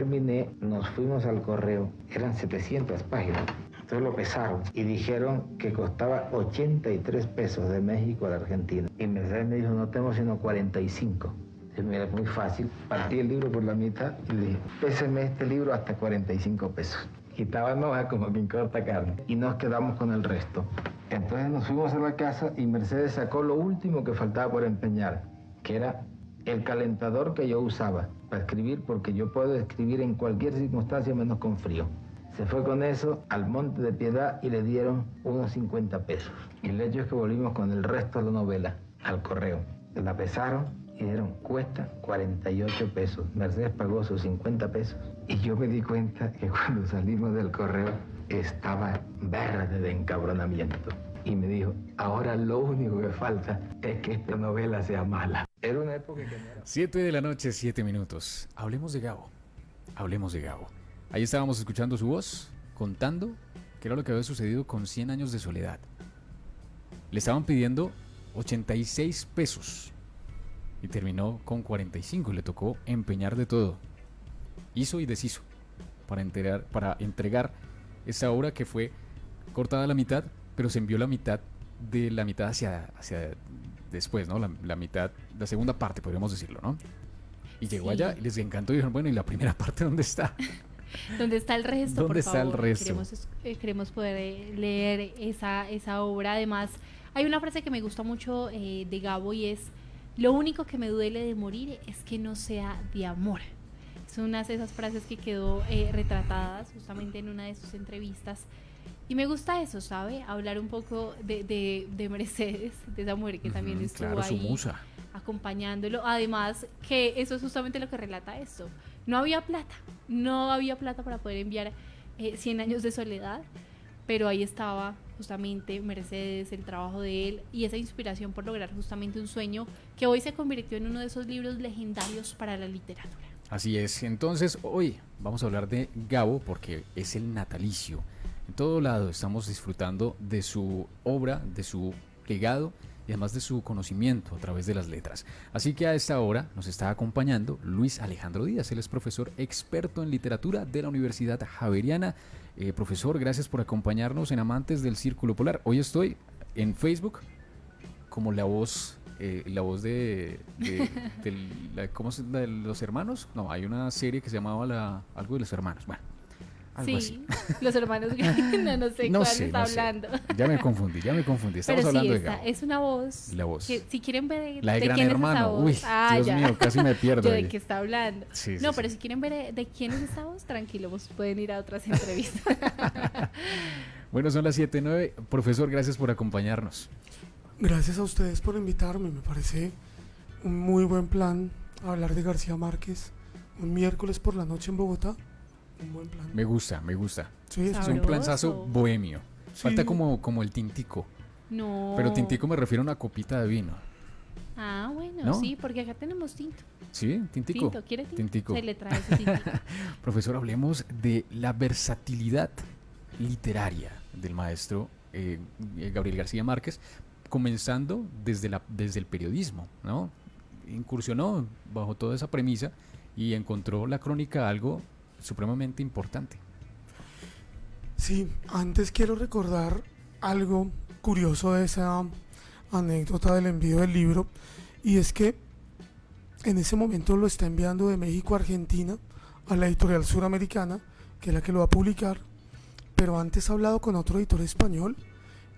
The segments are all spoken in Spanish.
terminé, nos fuimos al correo, eran 700 páginas. Entonces lo pesaron y dijeron que costaba 83 pesos de México a la Argentina. Y Mercedes me dijo, no tengo sino 45. Y mira, muy fácil, partí el libro por la mitad y le dije, péseme este libro hasta 45 pesos. Quitaba hoja como quien corta carne y nos quedamos con el resto. Entonces nos fuimos a la casa y Mercedes sacó lo último que faltaba por empeñar, que era el calentador que yo usaba para escribir, porque yo puedo escribir en cualquier circunstancia menos con frío. Se fue con eso al Monte de Piedad y le dieron unos 50 pesos. Y el hecho es que volvimos con el resto de la novela al correo. La pesaron y dijeron, cuesta 48 pesos. Mercedes pagó sus 50 pesos. Y yo me di cuenta que cuando salimos del correo estaba verde de encabronamiento. Y me dijo, ahora lo único que falta es que esta novela sea mala. Era una época que no era... 7 de la noche, 7 minutos. Hablemos de Gabo. Hablemos de Gabo. Ahí estábamos escuchando su voz, contando qué era lo que había sucedido con 100 años de soledad. Le estaban pidiendo 86 pesos y terminó con 45. Le tocó empeñar de todo. Hizo y deshizo para entregar esa obra que fue cortada a la mitad, pero se envió la mitad hacia después, ¿no? La mitad, la segunda parte, podríamos decirlo, ¿no? Y llegó allá y les encantó y dijeron, bueno, ¿y la primera parte dónde está? ¿Dónde está el resto? ¿Dónde está el resto? Queremos poder leer esa obra. Además, hay una frase que me gusta mucho de Gabo y es: lo único que me duele de morir es que no sea de amor. Es una de esas frases que quedó retratadas justamente en una de sus entrevistas. Y me gusta eso, ¿sabe? Hablar un poco de Mercedes, de esa mujer que también estuvo claro, ahí su musa, acompañándolo. Además, que eso es justamente lo que relata esto. No había plata para poder enviar 100 años de soledad, pero ahí estaba justamente Mercedes, el trabajo de él y esa inspiración por lograr justamente un sueño que hoy se convirtió en uno de esos libros legendarios para la literatura. Así es, entonces hoy vamos a hablar de Gabo porque es el natalicio. En todo lado estamos disfrutando de su obra, de su legado y además de su conocimiento a través de las letras. Así que a esta hora nos está acompañando Luis Alejandro Díaz. Él es profesor experto en literatura de la Universidad Javeriana. Profesor, gracias por acompañarnos en Amantes del Círculo Polar. Hoy estoy en Facebook como la voz ¿cómo se llama? ¿De los hermanos? No, hay una serie que se llamaba algo de los hermanos. Bueno, algo así. Los hermanos no sé cuál está hablando. Ya me confundí. Estamos hablando de Gabo. Es una voz. La voz. Que, si quieren ver la de Gran quién Hermano. es esa voz. Uy, Dios mío, casi me pierdo. ¿De qué está hablando? Sí, pero si quieren ver de quién es esa voz, tranquilos, pueden ir a otras entrevistas. Bueno, son las 7:09. Profesor, gracias por acompañarnos. Gracias a ustedes por invitarme. Me parece un muy buen plan hablar de García Márquez un miércoles por la noche en Bogotá. Un buen plan. Me gusta. Sí, es un planazo bohemio. Sí. Falta como el tintico. No. Pero tintico me refiero a una copita de vino. Ah, bueno, ¿no? Sí, porque acá tenemos tinto. ¿Sí? ¿Tintico? ¿Quiere tinto? Tintico. Se le trae ese tintico. Profesor, hablemos de la versatilidad literaria del maestro Gabriel García Márquez, comenzando desde el periodismo, ¿no? Incursionó bajo toda esa premisa y encontró la crónica algo supremamente importante. Sí, antes quiero recordar algo curioso de esa anécdota del envío del libro, y es que en ese momento lo está enviando de México a Argentina a la editorial suramericana, que es la que lo va a publicar, pero antes ha hablado con otro editor español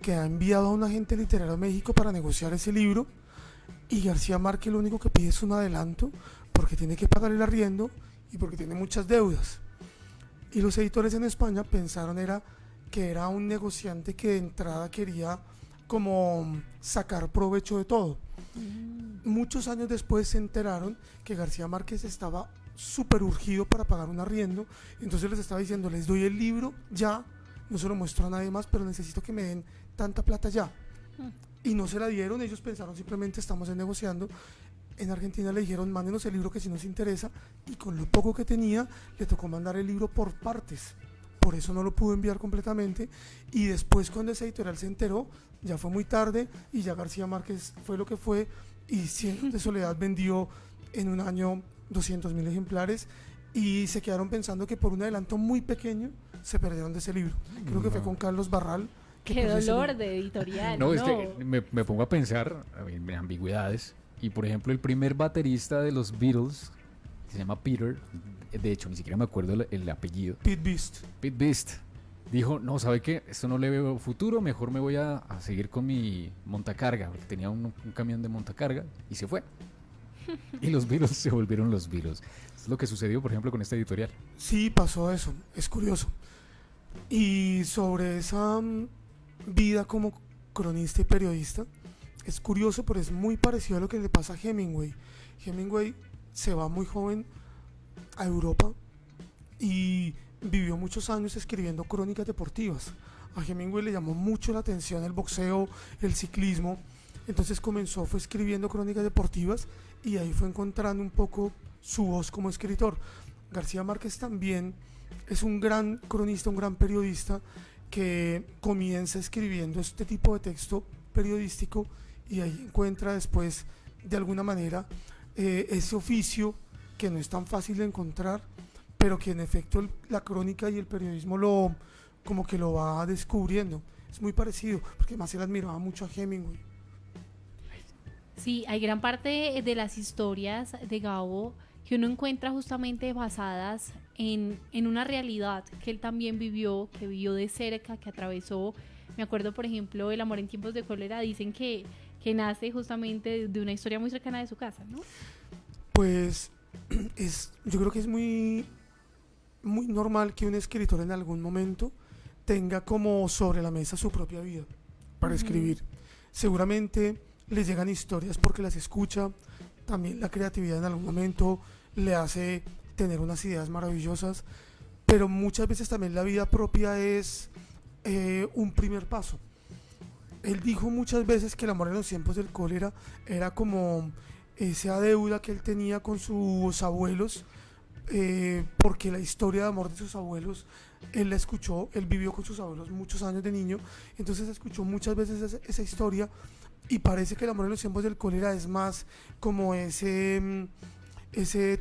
que ha enviado a un agente literario a México para negociar ese libro, y García Márquez lo único que pide es un adelanto porque tiene que pagar el arriendo y porque tiene muchas deudas. Y los editores en España pensaron que era un negociante que de entrada quería como sacar provecho de todo. Muchos años después se enteraron que García Márquez estaba súper urgido para pagar un arriendo, entonces les estaba diciendo: les doy el libro ya, no se lo muestro a nadie más, pero necesito que me den tanta plata ya. Y no se la dieron, ellos pensaron simplemente estamos negociando. En Argentina le dijeron: mándenos el libro que si nos interesa, y con lo poco que tenía le tocó mandar el libro por partes, por eso no lo pudo enviar completamente. Y después, cuando esa editorial se enteró, ya fue muy tarde y ya García Márquez fue lo que fue, y Cien de Soledad vendió en un año 200,000 ejemplares, y se quedaron pensando que por un adelanto muy pequeño se perdieron de ese libro. Creo que fue con Carlos Barral. Qué perdió ese dolor libro. de editorial. No, No, me pongo a pensar en ambigüedades. Y por ejemplo, el primer baterista de los Beatles, que se llama Peter, de hecho, ni siquiera me acuerdo el apellido, Pete Beast. Pete Beast, dijo, no, ¿sabe qué? Esto no le veo futuro, mejor me voy a seguir con mi montacarga, porque tenía un camión de montacarga, y se fue. Y los Beatles se volvieron los Beatles. Es lo que sucedió, por ejemplo, con esta editorial. Sí, pasó eso, es curioso. Y sobre esa vida como cronista y periodista, es curioso, pero es muy parecido a lo que le pasa a Hemingway. Hemingway se va muy joven a Europa y vivió muchos años escribiendo crónicas deportivas. A Hemingway le llamó mucho la atención el boxeo, el ciclismo, entonces fue escribiendo crónicas deportivas y ahí fue encontrando un poco su voz como escritor. García Márquez también es un gran cronista, un gran periodista que comienza escribiendo este tipo de texto periodístico y ahí encuentra después de alguna manera ese oficio que no es tan fácil de encontrar, pero que en efecto la crónica y el periodismo como que lo va descubriendo. Es muy parecido, porque más él admiraba mucho a Hemingway. sí, hay gran parte de las historias de Gabo que uno encuentra justamente basadas en una realidad que él también vivió, que vivió de cerca, que atravesó. Me acuerdo, por ejemplo, El amor en tiempos de cólera, dicen que nace justamente de una historia muy cercana de su casa, ¿no? Pues yo creo que es muy, muy normal que un escritor en algún momento tenga como sobre la mesa su propia vida para escribir. Seguramente le llegan historias porque las escucha, también la creatividad en algún momento le hace tener unas ideas maravillosas, pero muchas veces también la vida propia es un primer paso. Él dijo muchas veces que el amor en los tiempos del cólera era como esa deuda que él tenía con sus abuelos, porque la historia de amor de sus abuelos, él la escuchó, él vivió con sus abuelos muchos años de niño, entonces escuchó muchas veces esa historia y parece que el amor en los tiempos del cólera es más como ese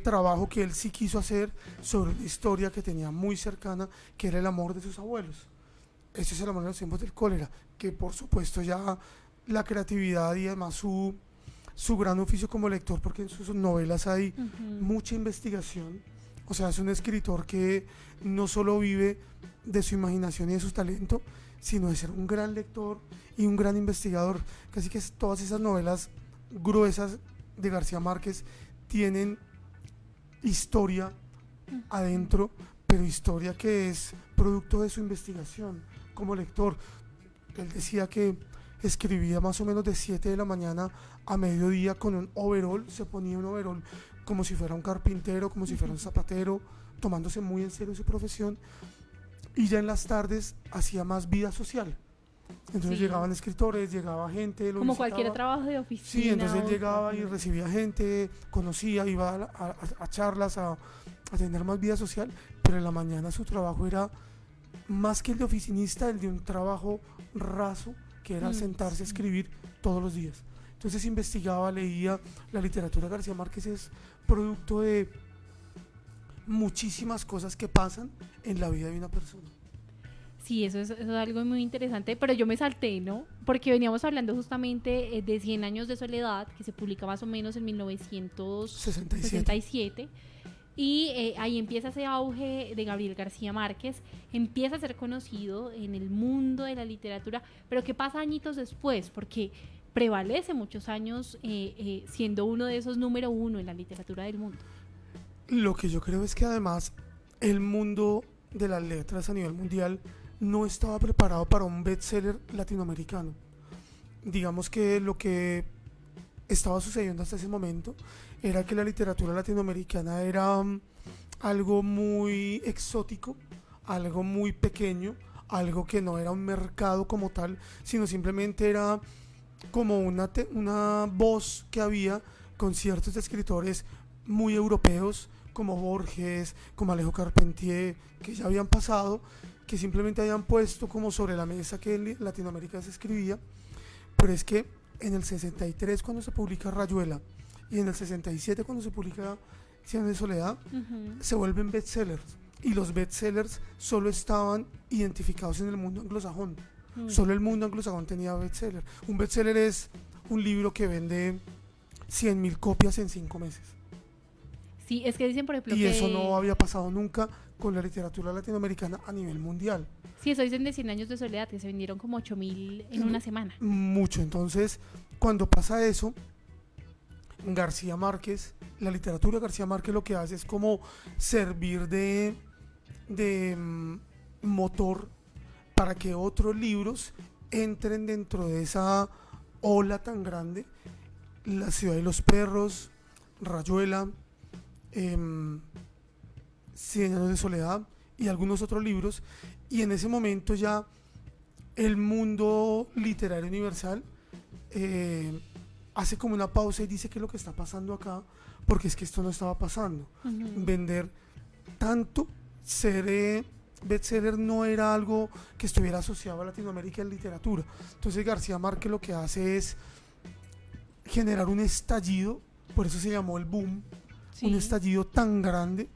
trabajo que él sí quiso hacer sobre una historia que tenía muy cercana, que era el amor de sus abuelos. Ese es el amor en los tiempos del cólera, que por supuesto ya la creatividad y además su gran oficio como lector, porque en sus novelas hay mucha investigación. O sea, es un escritor que no solo vive de su imaginación y de su talento, sino de ser un gran lector y un gran investigador. Casi que todas esas novelas gruesas de García Márquez tienen historia adentro, pero historia que es producto de su investigación como lector. Él decía que escribía más o menos de 7 de la mañana a mediodía con un overol, se ponía un overol como si fuera un carpintero, como si fuera un zapatero, tomándose muy en serio su profesión, y ya en las tardes hacía más vida social. Entonces llegaban escritores, llegaba gente, lo como visitaba. Cualquier trabajo de oficina. Sí, entonces él llegaba y recibía gente, conocía, iba a charlas, a tener más vida social, pero en la mañana su trabajo era más que el de oficinista, el de un trabajo raso, que era sentarse a escribir todos los días. Entonces investigaba, leía. La literatura de García Márquez es producto de muchísimas cosas que pasan en la vida de una persona. Sí, eso es algo muy interesante, pero yo me salté, ¿no? Porque veníamos hablando justamente de 100 años de soledad, que se publica más o menos en 1967. Y ahí empieza ese auge de Gabriel García Márquez, empieza a ser conocido en el mundo de la literatura, pero ¿qué pasa añitos después? Porque prevalece muchos años siendo uno de esos número uno en la literatura del mundo. Lo que yo creo es que además el mundo de las letras a nivel mundial no estaba preparado para un bestseller latinoamericano. Digamos que lo que estaba sucediendo hasta ese momento era que la literatura latinoamericana era algo muy exótico, algo muy pequeño, algo que no era un mercado como tal, sino simplemente era como una voz que había con ciertos escritores muy europeos, como Borges, como Alejo Carpentier, que ya habían pasado, que simplemente habían puesto como sobre la mesa que en Latinoamérica se escribía. Pero es que en el 63, cuando se publica Rayuela, y en el 67, cuando se publica 100 años de soledad, Ujú. se vuelven bestsellers. Y los bestsellers solo estaban identificados en el mundo anglosajón. Mm. Solo el mundo anglosajón tenía bestseller. Un bestseller es un libro que vende 100.000 copias en 5 meses. Sí, es que dicen, por ejemplo, Y que... eso no había pasado nunca con la literatura latinoamericana a nivel mundial. Sí, eso dicen de 100 años de soledad, que se vendieron como 8.000 en una semana. Mucho. Entonces, cuando pasa eso, García Márquez, la literatura de García Márquez lo que hace es como servir de motor para que otros libros entren dentro de esa ola tan grande. La ciudad de los perros, Rayuela, 100 años de soledad y algunos otros libros. Y en ese momento ya el mundo literario universal hace como una pausa y dice qué es lo que está pasando acá, porque es que esto no estaba pasando. Ujú. Vender tanto, ser bestseller no era algo que estuviera asociado a Latinoamérica en literatura. Entonces García Márquez lo que hace es generar un estallido, por eso se llamó el boom, Sí. un estallido tan grande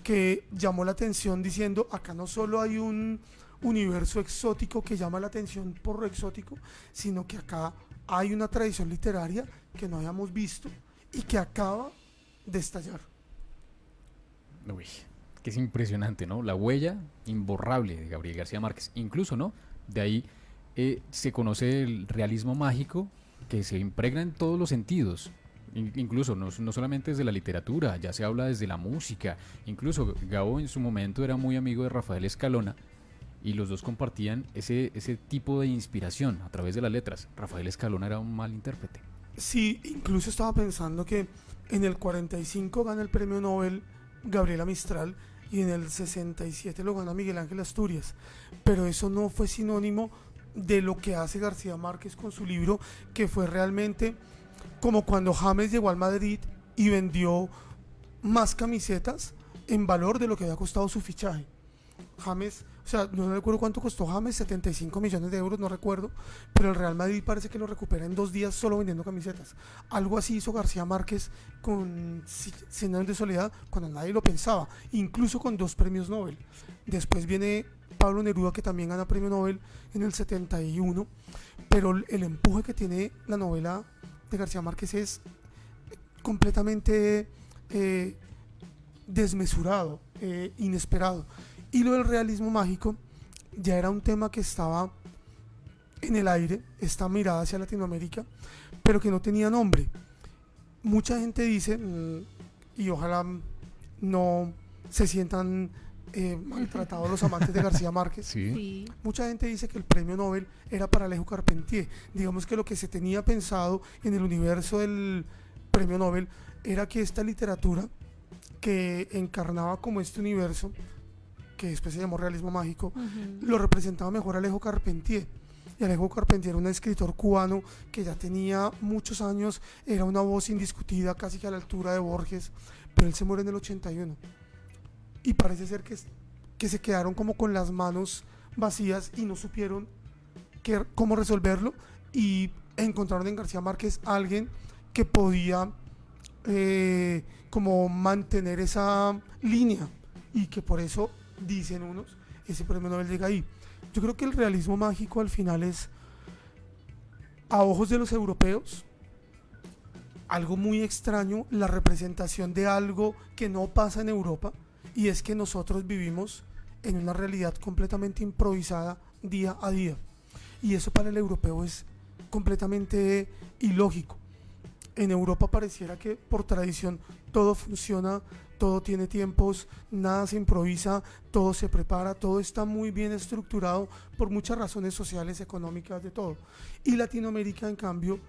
que llamó la atención diciendo, acá no solo hay un universo exótico que llama la atención por lo exótico, sino que acá hay una tradición literaria que no habíamos visto y que acaba de estallar. Uy, que es impresionante, ¿no? La huella imborrable de Gabriel García Márquez. Incluso, ¿no? De ahí se conoce el realismo mágico que se impregna en todos los sentidos. Incluso no solamente desde la literatura, ya se habla desde la música. Incluso Gabo en su momento era muy amigo de Rafael Escalona y los dos compartían ese tipo de inspiración a través de las letras. Rafael Escalona era un mal intérprete. Sí, incluso estaba pensando que en el 45 gana el premio Nobel Gabriela Mistral y en el 67 lo gana Miguel Ángel Asturias, pero eso no fue sinónimo de lo que hace García Márquez con su libro, que fue realmente como cuando James llegó al Madrid y vendió más camisetas en valor de lo que había costado su fichaje. James, o sea, no recuerdo cuánto costó James, 75 millones de euros, no recuerdo, pero el Real Madrid parece que lo recupera en 2 días solo vendiendo camisetas. Algo así hizo García Márquez con 100 años de soledad cuando nadie lo pensaba, incluso con 2 premios Nobel. Después viene Pablo Neruda, que también gana premio Nobel en el 71, pero el empuje que tiene la novela de García Márquez es completamente desmesurado, inesperado. Y lo del realismo mágico ya era un tema que estaba en el aire, esta mirada hacia Latinoamérica, pero que no tenía nombre. Mucha gente dice, y ojalá no se sientan maltratados los amantes de García Márquez, Sí. Sí. mucha gente dice que el premio Nobel era para Alejo Carpentier. Digamos que lo que se tenía pensado en el universo del premio Nobel era que esta literatura que encarnaba como este universo, que después se llamó realismo mágico, Ujú. lo representaba mejor Alejo Carpentier. Y Alejo Carpentier era un escritor cubano que ya tenía muchos años, era una voz indiscutida, casi que a la altura de Borges, pero él se muere en el 81. Y parece ser que se quedaron como con las manos vacías y no supieron cómo resolverlo, y encontraron en García Márquez a alguien que podía como mantener esa línea, y que por eso, dicen unos, ese premio Nobel llega ahí. Yo creo que el realismo mágico al final es, a ojos de los europeos, algo muy extraño, la representación de algo que no pasa en Europa, y es que nosotros vivimos en una realidad completamente improvisada día a día, y eso para el europeo es completamente ilógico. En Europa pareciera que por tradición todo funciona, todo tiene tiempos, nada se improvisa, todo se prepara, todo está muy bien estructurado por muchas razones sociales, económicas, de todo. Y Latinoamérica, en cambio,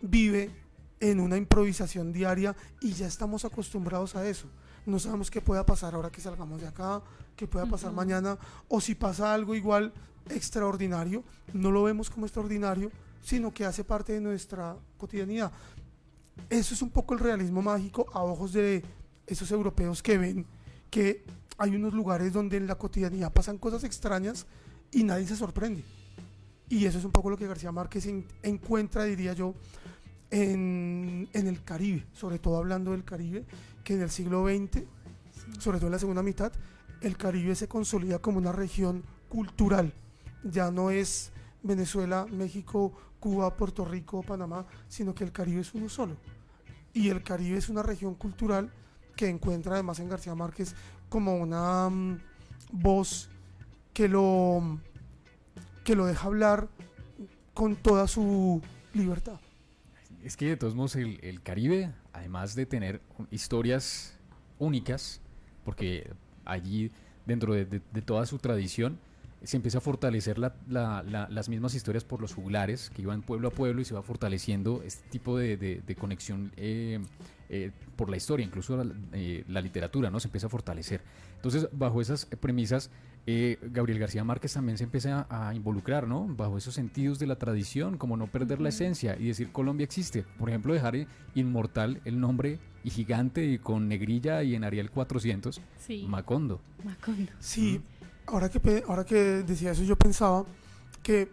vive en una improvisación diaria y ya estamos acostumbrados a eso. No sabemos qué pueda pasar ahora que salgamos de acá, qué pueda pasar Ujú. mañana, o si pasa algo igual extraordinario, no lo vemos como extraordinario, sino que hace parte de nuestra cotidianidad. Eso es un poco el realismo mágico a ojos de esos europeos que ven que hay unos lugares donde en la cotidianidad pasan cosas extrañas y nadie se sorprende. Y eso es un poco lo que García Márquez encuentra, diría yo, en el Caribe, sobre todo hablando del Caribe, que en el siglo XX, sobre todo en la segunda mitad, el Caribe se consolida como una región cultural. Ya no es Venezuela, México, Cuba, Puerto Rico, Panamá, sino que el Caribe es uno solo. Y el Caribe es una región cultural que encuentra además en García Márquez como una voz que lo deja hablar con toda su libertad. Es que de todos modos el Caribe, además de tener historias únicas, porque allí dentro de toda su tradición se empieza a fortalecer las mismas historias por los juglares que iban pueblo a pueblo y se va fortaleciendo este tipo de conexión por la historia, incluso la literatura, ¿no? Se empieza a fortalecer. Entonces, bajo esas premisas, Gabriel García Márquez también se empieza a involucrar, ¿no? Bajo esos sentidos de la tradición, como no perder la esencia y decir Colombia existe. Por ejemplo, dejar inmortal el nombre y gigante y con negrilla y en Arial 400, Sí. Macondo. Macondo. Sí, ahora que decía eso, yo pensaba que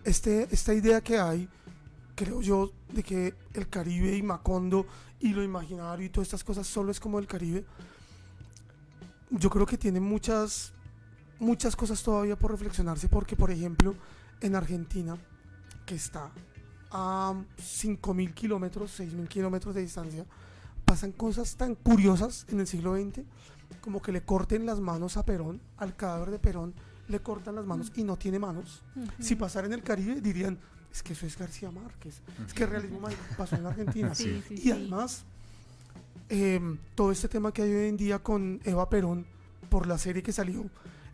esta idea que hay, creo yo, de que el Caribe y Macondo y lo imaginario y todas estas cosas solo es como el Caribe, yo creo que tiene muchas cosas todavía por reflexionarse, porque por ejemplo en Argentina, que está a 5.000 kilómetros, 6.000 kilómetros de distancia, pasan cosas tan curiosas en el siglo XX, como que le corten las manos a Perón, al cadáver de Perón le cortan las manos y no tiene manos. Si pasara en el Caribe dirían, es que eso es García Márquez, es que el realismo mágico pasó en Argentina. Sí, sí, Y sí. además, todo este tema que hay hoy en día con Eva Perón, por la serie que salió,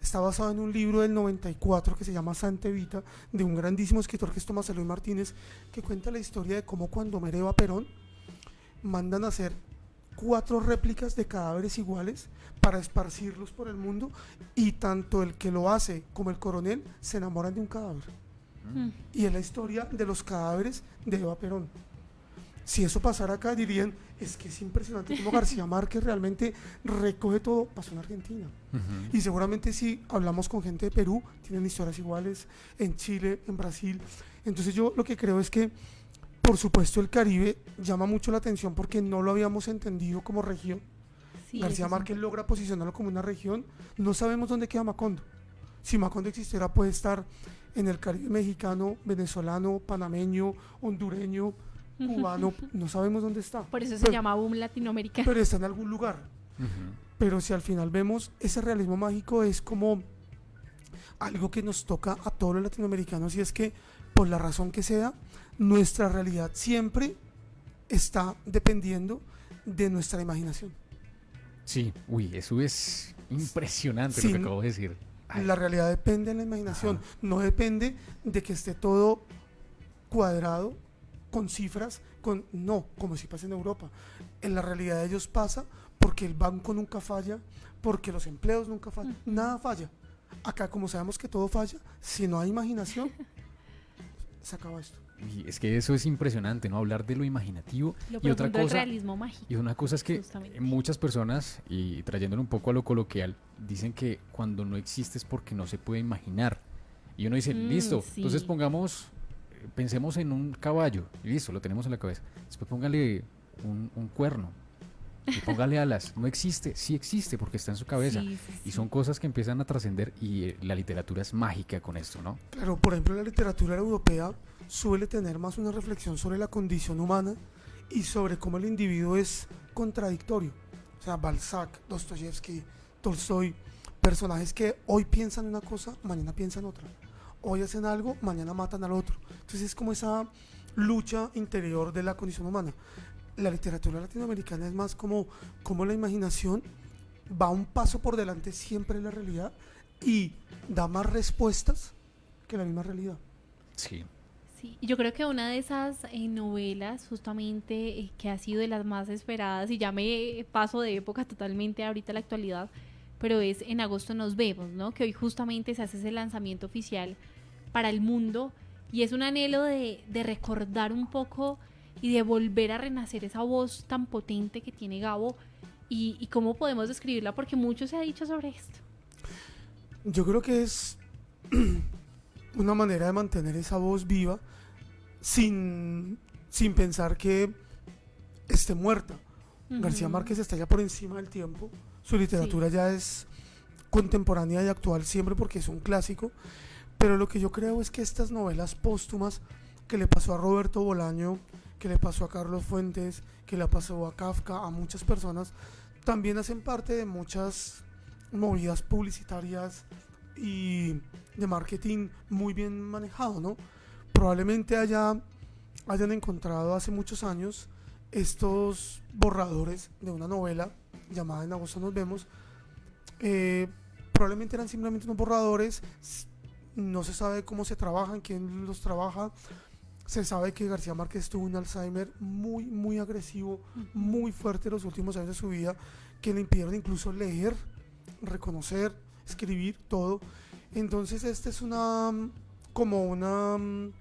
está basado en un libro del 94 que se llama Santa Evita, de un grandísimo escritor que es Tomás Eloy Martínez, que cuenta la historia de cómo cuando muere Eva Perón, mandan a hacer 4 réplicas de cadáveres iguales para esparcirlos por el mundo, y tanto el que lo hace como el coronel se enamoran de un cadáver. Y es la historia de los cadáveres de Eva Perón. Si eso pasara acá dirían, es que es impresionante cómo García Márquez realmente recoge todo. Pasó en Argentina. Y seguramente si hablamos con gente de Perú, tienen historias iguales, en Chile, en Brasil. Entonces yo lo que creo es que, por supuesto, el Caribe llama mucho la atención porque no lo habíamos entendido como región. Sí, García eso sí. Márquez logra posicionarlo como una región. No sabemos dónde queda Macondo. Si Macondo existiera, puede estar en el Caribe mexicano, venezolano, panameño, hondureño, cubano. No sabemos dónde está. Por eso se Pero- llama boom latinoamericano. Pero está en algún lugar. Pero si al final vemos, ese realismo mágico es como algo que nos toca a todos los latinoamericanos, y es que, por la razón que sea, nuestra realidad siempre está dependiendo de nuestra imaginación. Sí, uy, eso es impresionante Sí, lo que acabo de decir. Ay, La realidad depende de la imaginación, no depende de que esté todo cuadrado, con cifras, no, como si pasa en Europa. En la realidad de ellos pasa porque el banco nunca falla, porque los empleos nunca fallan, nada falla. Acá, como sabemos que todo falla, si no hay imaginación, se acaba esto. y es que eso es impresionante, ¿no? Hablar de lo imaginativo. Lo Y otra profundo del cosa, realismo mágico. y una cosa es que Justamente. muchas personas, y trayéndolo un poco a lo coloquial, dicen que cuando no existe es porque no se puede imaginar. Y uno dice, listo, sí. entonces pensemos en un caballo, y listo, lo tenemos en la cabeza. Después póngale un cuerno, y póngale alas. No existe, sí existe porque está en su cabeza. Sí, sí, Y sí. son cosas que empiezan a trascender, y la literatura es mágica con esto, ¿no? Claro, por ejemplo, la literatura europea suele tener más una reflexión sobre la condición humana y sobre cómo el individuo es contradictorio. O sea, Balzac, Dostoyevsky, Tolstoy, personajes que hoy piensan una cosa, mañana piensan otra. Hoy hacen algo, mañana matan al otro. Entonces es como esa lucha interior de la condición humana. La literatura latinoamericana es más como la imaginación va un paso por delante siempre de la realidad y da más respuestas que la misma realidad. Sí. Sí, y yo creo que una de esas novelas justamente que ha sido de las más esperadas, y ya me paso de época totalmente ahorita a la actualidad, pero es En agosto nos vemos, ¿no? Que hoy justamente se hace ese lanzamiento oficial para el mundo, y es un anhelo de recordar un poco y de volver a renacer esa voz tan potente que tiene Gabo, y cómo podemos describirla, porque mucho se ha dicho sobre esto. Yo creo que es una manera de mantener esa voz viva sin sin pensar que esté muerta. García Ujú. Márquez está ya por encima del tiempo, su literatura ya es contemporánea y actual siempre porque es un clásico, pero lo que yo creo es que estas novelas póstumas que le pasó a Roberto Bolaño, que le pasó a Carlos Fuentes, que le pasó a Kafka, a muchas personas, también hacen parte de muchas movidas publicitarias y de marketing muy bien manejado, ¿no? Probablemente hayan encontrado hace muchos años estos borradores de una novela llamada En agosto nos vemos. Probablemente eran simplemente unos borradores, no se sabe cómo se trabajan, quién los trabaja. Se sabe que García Márquez tuvo un Alzheimer muy, muy agresivo, muy fuerte en los últimos años de su vida, que le impidieron incluso leer, reconocer, escribir, todo. Entonces este es como un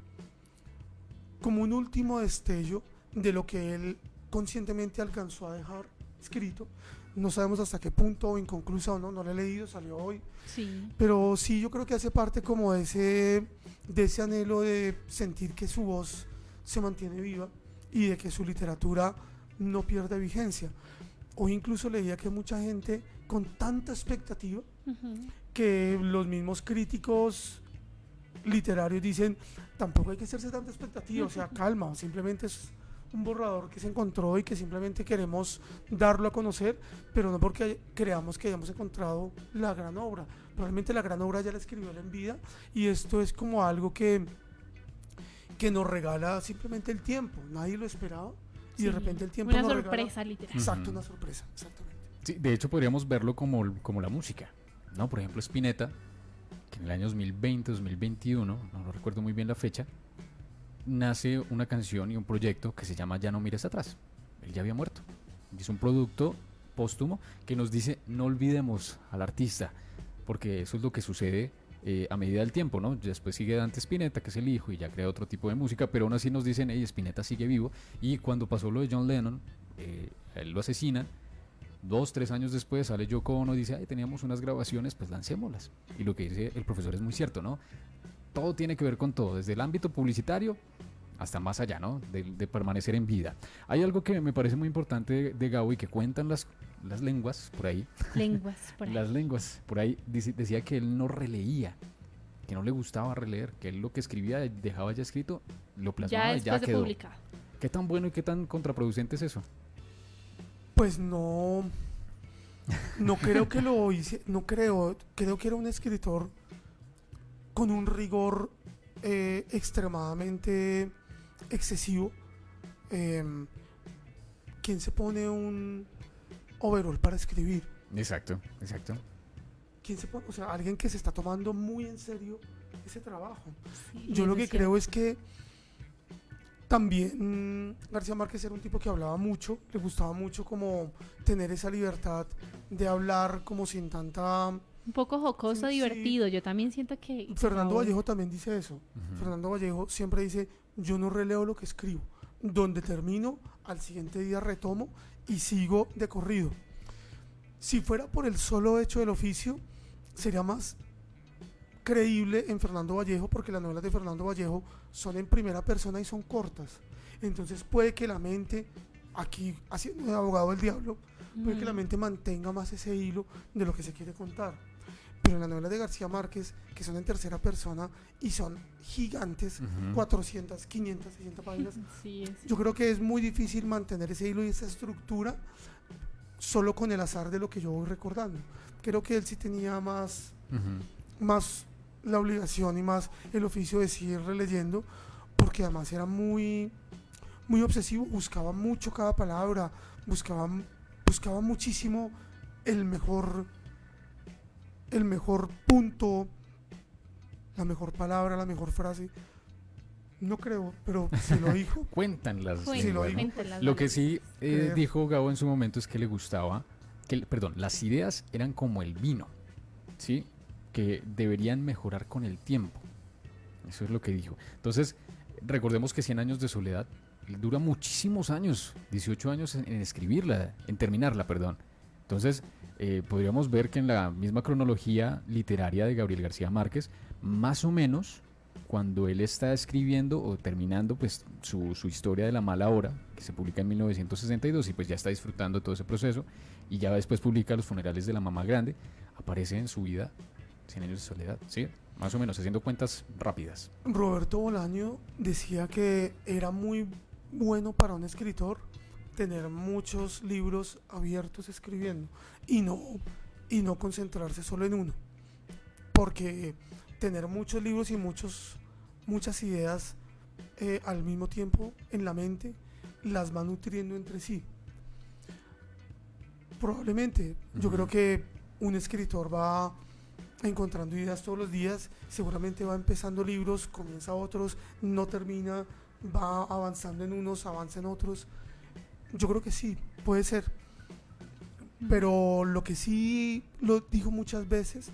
último destello de lo que él conscientemente alcanzó a dejar escrito. No sabemos hasta qué punto, inconclusa o no, no lo he leído, salió hoy. Sí. Pero sí, yo creo que hace parte como de ese anhelo de sentir que su voz se mantiene viva y de que su literatura no pierde vigencia. Hoy incluso leía que mucha gente con tanta expectativa Ujú. que los mismos críticos literarios dicen, tampoco hay que hacerse tanta expectativa, o sea, calma, simplemente es un borrador que se encontró y que simplemente queremos darlo a conocer, pero no porque creamos que hayamos encontrado la gran obra. Probablemente la gran obra ya la escribió él en vida y esto es como algo que nos regala simplemente el tiempo. Nadie lo esperaba y de Sí, repente el tiempo una nos sorpresa regala. literal. Exacto, Ujú. una sorpresa, exactamente. Sí, de hecho podríamos verlo como la música, ¿no? Por ejemplo, Spinetta, que en el año 2020, 2021, no recuerdo muy bien la fecha, nace una canción y un proyecto que se llama Ya no mires atrás. Él ya había muerto. Y es un producto póstumo que nos dice no olvidemos al artista, porque eso es lo que sucede a medida del tiempo, ¿no? Después sigue Dante Spinetta, que es el hijo, y ya crea otro tipo de música, pero aún así nos dicen, hey, Spinetta sigue vivo. Y cuando pasó lo de John Lennon, él lo asesinan. 2, 3 años después sale Yoko Ono y dice, ay, teníamos unas grabaciones, pues lancémoslas. Y lo que dice el profesor es muy cierto, ¿no? Todo tiene que ver con todo, desde el ámbito publicitario hasta más allá, ¿no? De permanecer en vida. Hay algo que me parece muy importante de Gabo y que cuentan las lenguas por ahí. Lenguas por ahí. Las lenguas por ahí decía que él no releía, que no le gustaba releer, que él lo que escribía dejaba ya escrito, lo Ya plasmaba y ya después de quedó. publicar. ¿Qué tan bueno y qué tan contraproducente es eso? Pues no creo que lo hice, creo que era un escritor con un rigor extremadamente excesivo. ¿Quién se pone un overall para escribir? Exacto. ¿Quién se pone? O sea, alguien que se está tomando muy en serio ese trabajo. Sí, Yo lo eso que es creo cierto. es que también García Márquez era un tipo que hablaba mucho, le gustaba mucho como tener esa libertad de hablar como sin tanta... Un poco jocoso, Sí. divertido. Yo también siento que... Fernando Raúl- Vallejo también dice eso. Ujú. Fernando Vallejo siempre dice, yo no releo lo que escribo, donde termino, al siguiente día retomo y sigo de corrido. Si fuera por el solo hecho del oficio, sería más creíble en Fernando Vallejo, porque las novelas de Fernando Vallejo son en primera persona y son cortas. Entonces puede que la mente, aquí haciendo de abogado del diablo, puede que la mente mantenga más ese hilo de lo que se quiere contar. Pero en las novelas de García Márquez, que son en tercera persona y son gigantes, Ujú. 400, 500, 600 páginas, Sí, es yo creo que es muy difícil mantener ese hilo y esa estructura solo con el azar de lo que yo voy recordando. Creo que él sí tenía más la obligación y más el oficio de seguir releyendo, porque además era muy, muy obsesivo, buscaba mucho cada palabra, buscaba muchísimo el mejor punto, la mejor palabra, la mejor frase. No creo, pero si lo dijo. Cuentan las Cuéntala, Sí, lo lenguas, digo. ¿no? cuéntala, Lo que vale. sí Creer. dijo Gabo en su momento es que le gustaba, perdón, las ideas eran como el vino, ¿sí? Que deberían mejorar con el tiempo. Eso es lo que dijo. Entonces, recordemos que 100 años de soledad dura muchísimos años, 18 años en escribirla, en terminarla, perdón. Entonces, podríamos ver que en la misma cronología literaria de Gabriel García Márquez, más o menos cuando él está escribiendo o terminando pues su historia de La mala hora, que se publica en 1962 y pues ya está disfrutando de todo ese proceso, y ya después publica Los funerales de la mamá grande, aparece en su vida 100 años de soledad, ¿sí? Más o menos, haciendo cuentas rápidas. Roberto Bolaño decía que era muy bueno para un escritor tener muchos libros abiertos escribiendo y no concentrarse solo en uno, porque tener muchos libros y muchas ideas al mismo tiempo en la mente las va nutriendo entre sí. Probablemente, yo creo que un escritor va encontrando ideas todos los días, seguramente va empezando libros, comienza otros, no termina, va avanzando en unos, avanza en otros. Yo creo que sí, puede ser. Pero lo que sí lo dijo muchas veces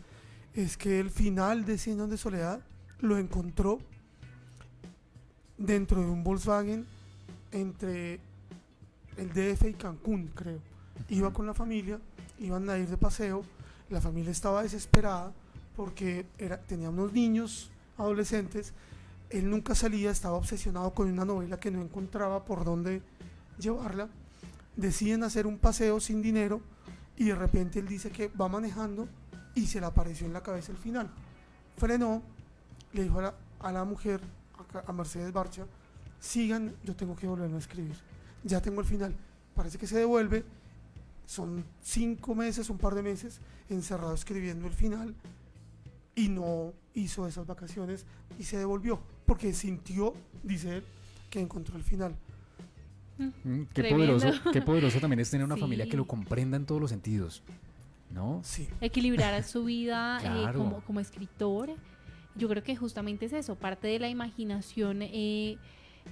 es que el final de 100 años de soledad lo encontró dentro de un Volkswagen entre el DF y Cancún, creo. Iba con la familia, iban a ir de paseo, la familia estaba desesperada porque tenía unos niños, adolescentes, él nunca salía, estaba obsesionado con una novela que no encontraba por dónde llevarla, deciden hacer un paseo sin dinero y de repente él dice que va manejando y se le apareció en la cabeza el final. Frenó, le dijo a la mujer, a Mercedes Barcha, sigan, yo tengo que volverme a escribir, ya tengo el final. Parece que se devuelve, son 5 meses, un par de meses encerrado escribiendo el final y no hizo esas vacaciones y se devolvió porque sintió, dice él, que encontró el final. Qué poderoso también es tener una Sí. familia que lo comprenda en todos los sentidos, ¿no? Sí. Equilibrar su vida Claro. como escritor. Yo creo que justamente es eso, parte de la imaginación,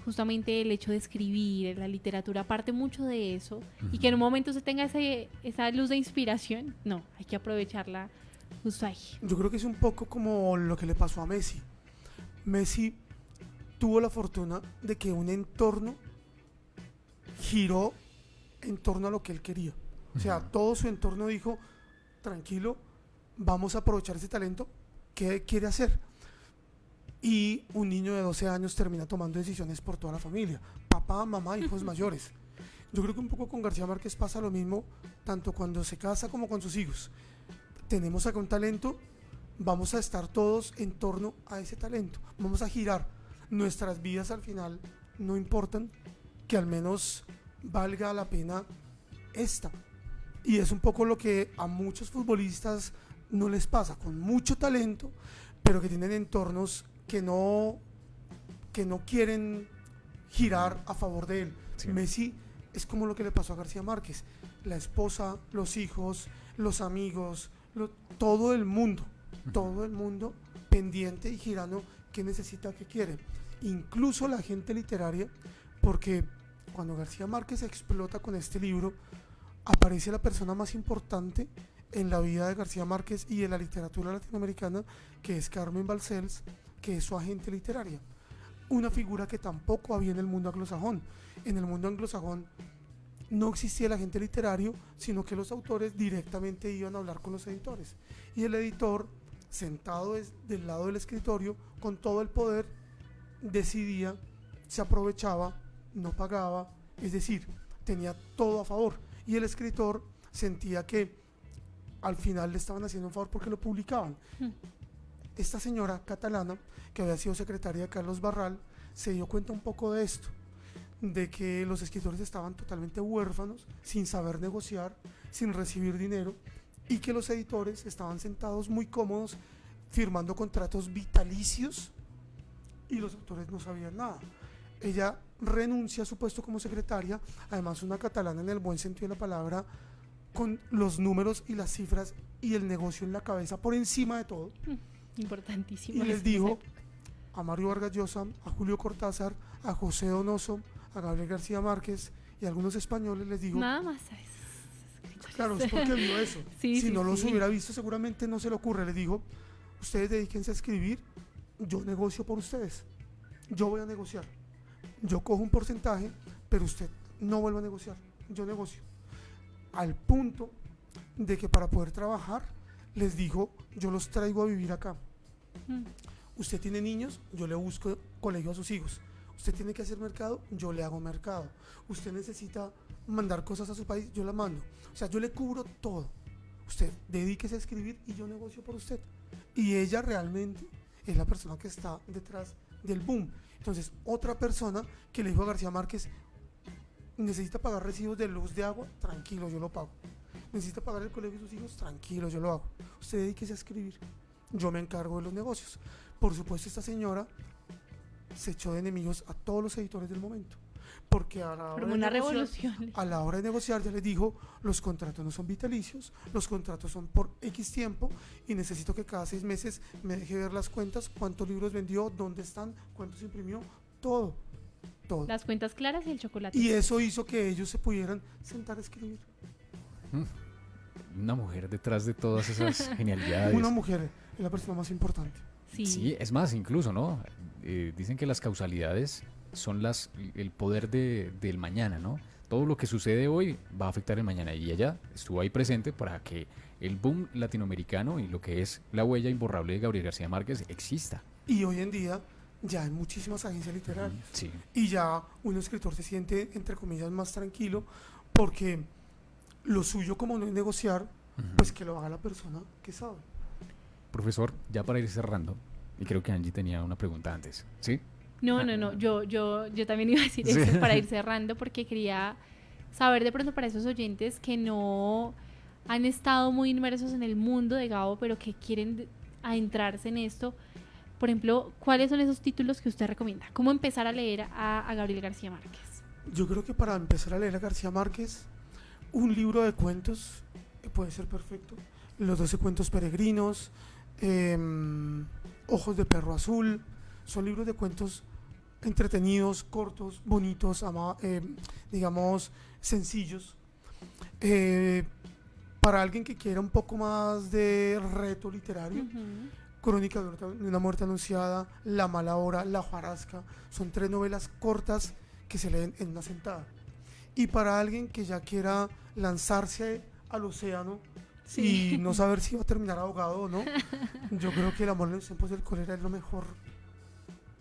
justamente el hecho de escribir, la literatura parte mucho de eso, y que en un momento se tenga esa luz de inspiración, no, hay que aprovecharla justo ahí. Yo creo que es un poco como lo que le pasó a Messi. Messi tuvo la fortuna de que un entorno giró en torno a lo que él quería. O sea, todo su entorno dijo, tranquilo, vamos a aprovechar ese talento, ¿qué quiere hacer? Y un niño de 12 años termina tomando decisiones por toda la familia, papá, mamá, hijos mayores. Yo creo que un poco con García Márquez pasa lo mismo, tanto cuando se casa como con sus hijos. Tenemos acá un talento, vamos a estar todos en torno a ese talento, vamos a girar. Nuestras vidas al final no importan, que al menos valga la pena esta. Y es un poco lo que a muchos futbolistas no les pasa, con mucho talento, pero que tienen entornos que no quieren girar a favor de él. Sí. Messi es como lo que le pasó a García Márquez, la esposa, los hijos, los amigos, todo el mundo pendiente y girando qué necesita, qué quiere. Incluso la gente literaria, porque cuando García Márquez explota con este libro, aparece la persona más importante en la vida de García Márquez y de la literatura latinoamericana, que es Carmen Balcells, que es su agente literaria. Una figura que tampoco había en el mundo anglosajón. En el mundo anglosajón no existía el agente literario, sino que los autores directamente iban a hablar con los editores. Y el editor, sentado del lado del escritorio, con todo el poder, decidía, se aprovechaba, no pagaba, es decir, tenía todo a favor. Y el escritor sentía que al final le estaban haciendo un favor porque lo publicaban. Esta señora catalana, que había sido secretaria de Carlos Barral, se dio cuenta un poco de esto, de que los escritores estaban totalmente huérfanos, sin saber negociar, sin recibir dinero, y que los editores estaban sentados muy cómodos, firmando contratos vitalicios, y los autores no sabían nada. Ella renuncia a su puesto como secretaria, además una catalana en el buen sentido de la palabra, con los números y las cifras y el negocio en la cabeza por encima de todo. Importantísimo. Y les dijo a Mario Vargas Llosa, a Julio Cortázar, a José Donoso, a Gabriel García Márquez y a algunos españoles, les dijo, nada más a esos. claro, es porque vio eso. Sí, Si sí, no los sí. hubiera visto, seguramente no se le ocurre. Les dijo, ustedes dedíquense a escribir, yo negocio por ustedes, yo voy a negociar, yo cojo un porcentaje, pero usted no vuelva a negociar, yo negocio. Al punto de que para poder trabajar, les dijo, yo los traigo a vivir acá. Usted tiene niños, yo le busco colegio a sus hijos. Usted tiene que hacer mercado, yo le hago mercado. Usted necesita mandar cosas a su país, yo las mando. O sea, yo le cubro todo. Usted dedíquese a escribir y yo negocio por usted. Y ella realmente es la persona que está detrás del boom. Entonces, otra persona que le dijo a García Márquez, necesita pagar recibos de luz, de agua, tranquilo, yo lo pago. Necesita pagar el colegio de sus hijos, tranquilo, yo lo hago. Usted dedíquese a escribir, yo me encargo de los negocios. Por supuesto, esta señora se echó de enemigos a todos los editores del momento, porque a la hora Como de una negociar, revolución. a la hora de negociar ya les dijo, los contratos no son vitalicios, los contratos son por X tiempo y necesito que cada 6 meses me deje ver las cuentas, cuántos libros vendió, dónde están, cuántos imprimió, todo. Las cuentas claras y el chocolate. Y eso hizo que ellos se pudieran sentar a escribir. Una mujer detrás de todas esas genialidades. Una mujer es la persona más importante. Sí. Sí, es más, incluso, ¿no? Dicen que las causalidades son el poder del mañana, ¿no? Todo lo que sucede hoy va a afectar el mañana y ella estuvo ahí presente para que el boom latinoamericano y lo que es la huella imborrable de Gabriel García Márquez exista. Y hoy en día ya hay muchísimas agencias literarias. Sí. Y ya un escritor se siente, entre comillas, más tranquilo porque lo suyo, como no es negociar, pues que lo haga la persona que sabe. Profesor, ya para ir cerrando, y creo que Angie tenía una pregunta antes, ¿sí? No, yo también iba a decir eso para ir cerrando porque quería saber de pronto para esos oyentes que no han estado muy inmersos en el mundo de Gabo, pero que quieren adentrarse en esto. Por ejemplo, ¿cuáles son esos títulos que usted recomienda? ¿Cómo empezar a leer a Gabriel García Márquez? Yo creo que para empezar a leer a García Márquez, un libro de cuentos puede ser perfecto. Los 12 cuentos peregrinos, Ojos de perro azul, son libros de cuentos entretenidos, cortos, bonitos, digamos, sencillos. Para alguien que quiera un poco más de reto literario, Crónica de una muerte anunciada, La mala hora, La hojarasca, son 3 novelas cortas que se leen en una sentada. Y para alguien que ya quiera lanzarse al océano y no saber si va a terminar ahogado o no, yo creo que El amor en los tiempos del cólera es lo mejor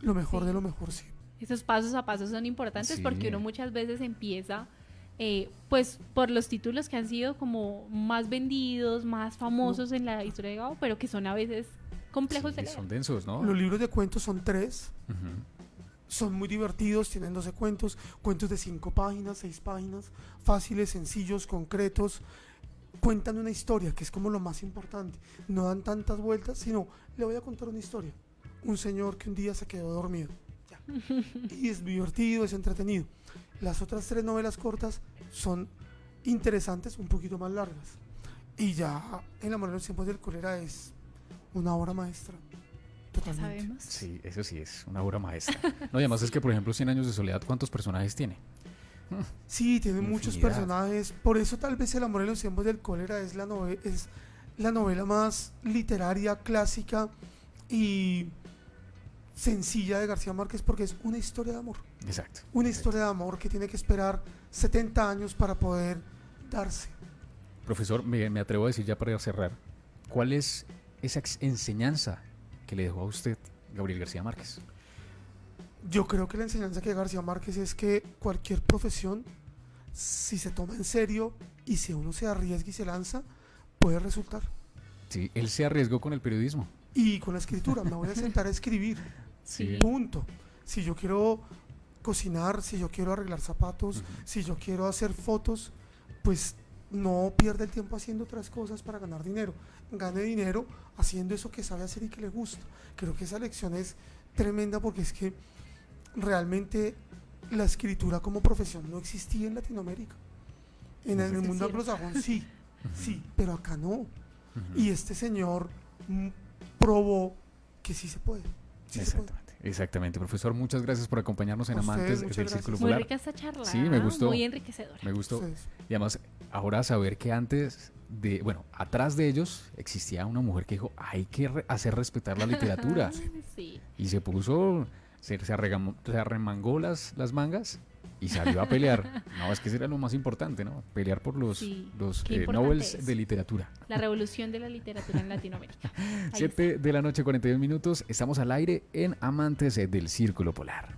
de lo mejor, sí. Esos pasos a pasos son importantes Sí. porque uno muchas veces empieza pues por los títulos que han sido como más vendidos, más famosos en la historia de Gabo, pero que son a veces complejos Sí, de leer. son densos, ¿no? Los libros de cuentos son 3, Ujú. son muy divertidos, tienen 12 cuentos, cuentos de 5 páginas, 6 páginas, fáciles, sencillos, concretos, cuentan una historia, que es como lo más importante, no dan tantas vueltas, sino le voy a contar una historia. Un señor que un día se quedó dormido, ya. Y es divertido, es entretenido. Las otras 3 novelas cortas son interesantes, un poquito más largas. Y ya El amor en los tiempos del cólera es una obra maestra. Ya Totalmente. sabemos. Sí, eso sí es una obra maestra. No, y además es que, por ejemplo, 100 años de soledad, ¿cuántos personajes tiene? Sí, tiene muchos Infinidad. personajes. Por eso tal vez El amor en los tiempos del cólera es la novela más literaria, clásica y sencilla de García Márquez, porque es una historia de amor. Exacto. Una historia de amor que tiene que esperar 70 años para poder darse. Profesor, me atrevo a decir ya para cerrar, ¿cuál es esa enseñanza que le dejó a usted Gabriel García Márquez? Yo creo que la enseñanza que García Márquez es que cualquier profesión, si se toma en serio y si uno se arriesga y se lanza, puede resultar. Sí, él se arriesgó con el periodismo. Y con la escritura, me voy a sentar a escribir. Sí. Punto. Si yo quiero cocinar, si yo quiero arreglar zapatos, si yo quiero hacer fotos, pues no pierda el tiempo haciendo otras cosas para ganar dinero. Gane dinero haciendo eso que sabe hacer y que le gusta. Creo que esa lección es tremenda porque es que realmente la escritura como profesión no existía en Latinoamérica. En el mundo anglosajón sí, pero acá no. Y este señor probó que sí se puede. Sí se puede. Exactamente, profesor, muchas gracias por acompañarnos en A ustedes, Amantes del muchas Círculo gracias. Muy Polar. rica esta charla. Sí, me gustó. Muy enriquecedora. Me gustó. Ustedes. Y además, ahora saber que antes de, bueno, atrás de ellos existía una mujer que dijo, hay que hacer respetar la literatura. Sí. Y se puso, se arremangó las mangas y salió a pelear. No, es que eso era lo más importante, ¿no? Pelear por los, Sí, los qué importante Nobels es. de literatura. La revolución de la literatura en Latinoamérica. Ahí 7 de la noche, 41 minutos. Estamos al aire en Amantes del Círculo Polar.